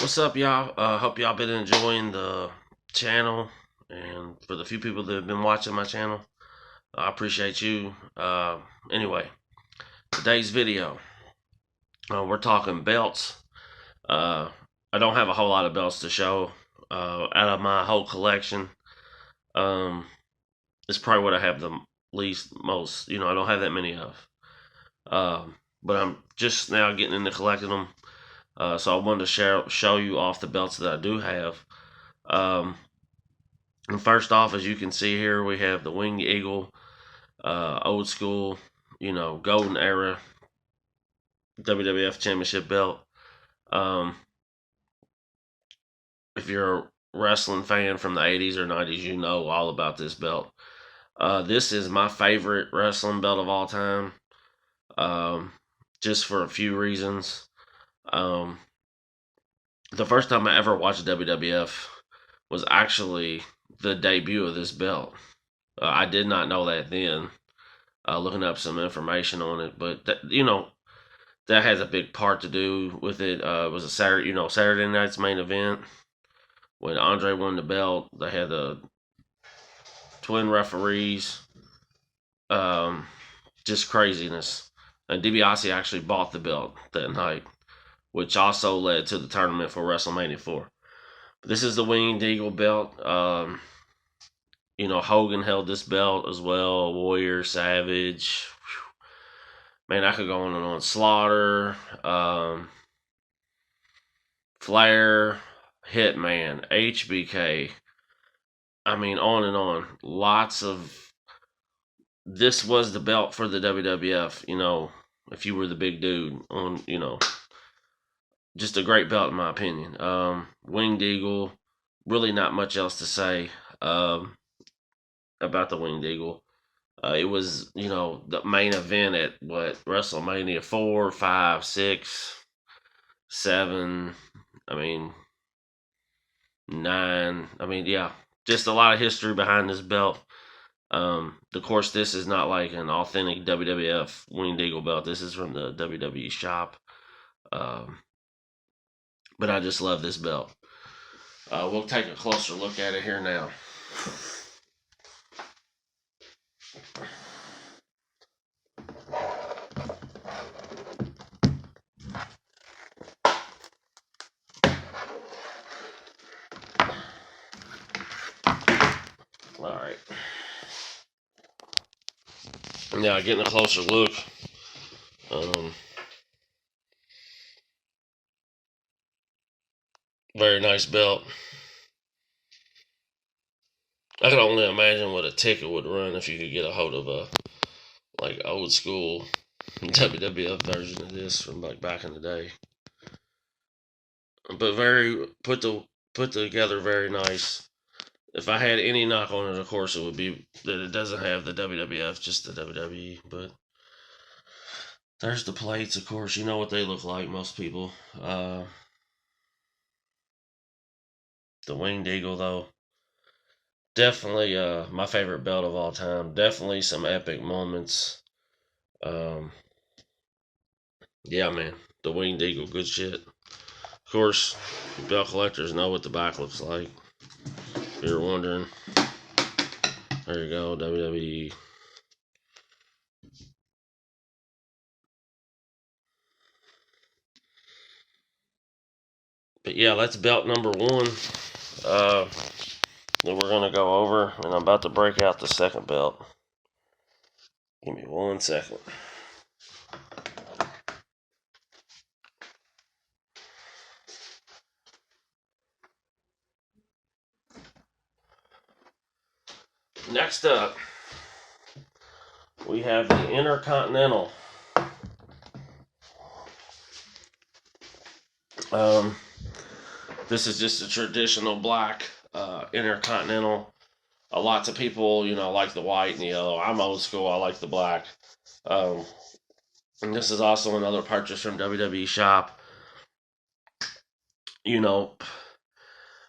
What's up, y'all? Hope y'all been enjoying the channel, and for the few people that have been watching my channel, I appreciate you. Anyway, today's video, we're talking belts. I don't have a whole lot of belts to show. Out of my whole collection, um, it's probably what I have the most. I don't have that many of. But I'm just now getting into collecting them. So I wanted to show you off the belts that I do have. And first off, as you can see here, we have the Winged Eagle, old school, golden era WWF Championship belt. If you're a wrestling fan from the 80s or 90s, you know all about this belt. This is my favorite wrestling belt of all time, just for a few reasons. The first time I ever watched WWF was actually the debut of this belt. I did not know that then. Looking up some information on it, but that has a big part to do with it. It was a Saturday night's main event when Andre won the belt. They had the twin referees, just craziness. And DiBiase actually bought the belt that night, which also led to the tournament for WrestleMania 4. But this is the Winged Eagle belt. Hogan held this belt as well. Warrior, Savage. Man, I could go on and on. Slaughter, Flair, Hitman, HBK. I mean, on and on. Lots of. This was the belt for the WWF. If you were the big dude on, just a great belt in my opinion. Winged Eagle. Really, not much else to say about the Winged Eagle. It was, the main event at WrestleMania 4, 5, 6, 7. I mean, 9. I mean, yeah, just a lot of history behind this belt. Of course, this is not like an authentic WWF Winged Eagle belt. This is from the WWE shop. But I just love this belt. We'll take a closer look at it here now. All right. Now, getting a closer look. Very nice belt. I can only imagine what a ticket would run if you could get a hold of a old school WWF version of this from back in the day. But very put together, very nice. If I had any knock on it, of course, it would be that it doesn't have the WWF, just the WWE. But there's the plates, of course. You know what they look like, most people. The Winged Eagle, though, definitely my favorite belt of all time. Definitely some epic moments. Yeah, man, the Winged Eagle, good shit. Of course, belt collectors know what the back looks like. If you're wondering, there you go, WWE. But yeah, that's belt number 1 that we're going to go over, and I'm about to break out the second belt. Give me 1 second. Next up, we have the Intercontinental. This is just a traditional black Intercontinental. Lots of people, like the white and the yellow. I'm old school. I like the black. And this is also another purchase from WWE shop.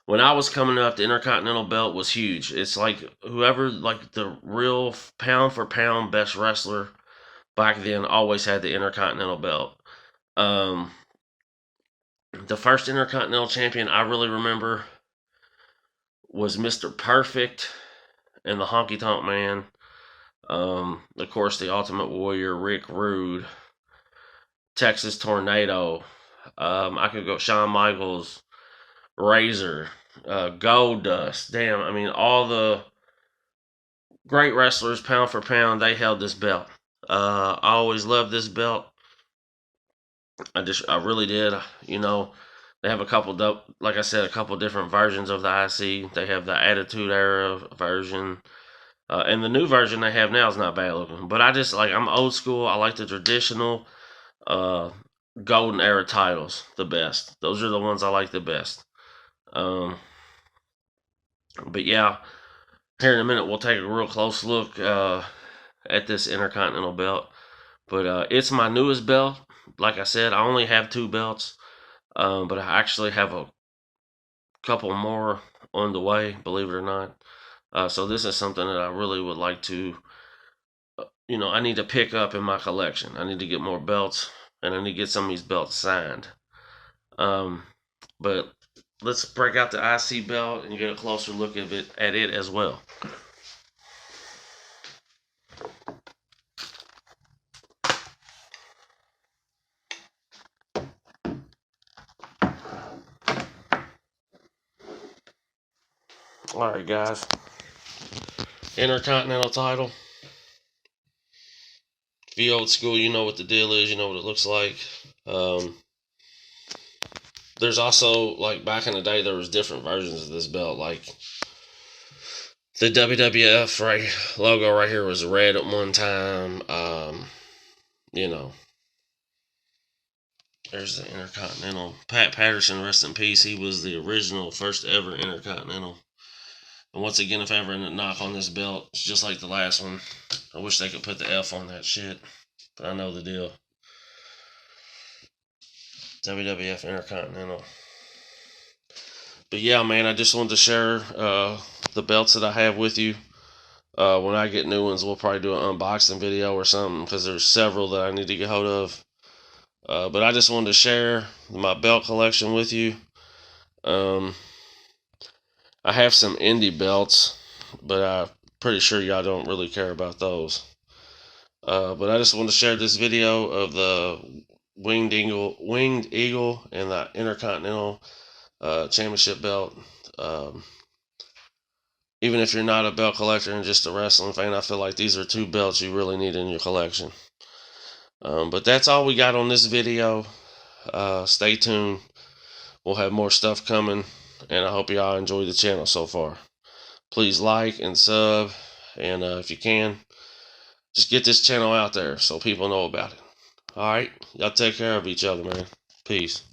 When I was coming up, the Intercontinental belt was huge. It's like whoever, like the real pound for pound best wrestler back then, always had the Intercontinental belt. The first Intercontinental Champion I really remember was Mr. Perfect and the Honky Tonk Man. Of course, the Ultimate Warrior, Rick Rude, Texas Tornado. I could go Shawn Michaels, Razor, Gold Dust. Damn, I mean, all the great wrestlers, pound for pound, they held this belt. I always loved this belt. I really did. You know, they have a couple, like I said, a couple different versions of the IC. They have the Attitude Era version. And the new version they have now is not bad looking. But I just, like, I'm old school. I like the traditional golden era titles the best. Those are the ones I like the best. But yeah, here in a minute we'll take a real close look at this Intercontinental belt. But it's my newest belt. Like I said, I only have 2 belts. But I actually have a couple more on the way, believe it or not. So this is something that I really would like to, I need to pick up in my collection. I need to get more belts, and I need to get some of these belts signed. But let's break out the IC belt and get a closer look at it as well. Alright, guys. Intercontinental title. If you're old school, you know what the deal is. You know what it looks like. There's also, like, back in the day, there was different versions of this belt. Like, the WWF logo right here was red at one time. There's the Intercontinental. Pat Patterson, rest in peace. He was the original, first ever Intercontinental. And once again, if I ever knock on this belt, it's just like the last one. I wish they could put the F on that shit. But I know the deal. WWF Intercontinental. But yeah, man, I just wanted to share the belts that I have with you. When I get new ones, we'll probably do an unboxing video or something, because there's several that I need to get hold of. But I just wanted to share my belt collection with you. I have some indie belts, but I'm pretty sure y'all don't really care about those. But I just wanted to share this video of the Winged Eagle and the Intercontinental Championship belt. Even if you're not a belt collector and just a wrestling fan, I feel like these are 2 belts you really need in your collection. But that's all we got on this video. Stay tuned. We'll have more stuff coming, and I hope y'all enjoy the channel so far. Please like and sub, and if you can, just get this channel out there so people know about it. Alright, y'all take care of each other, man. Peace.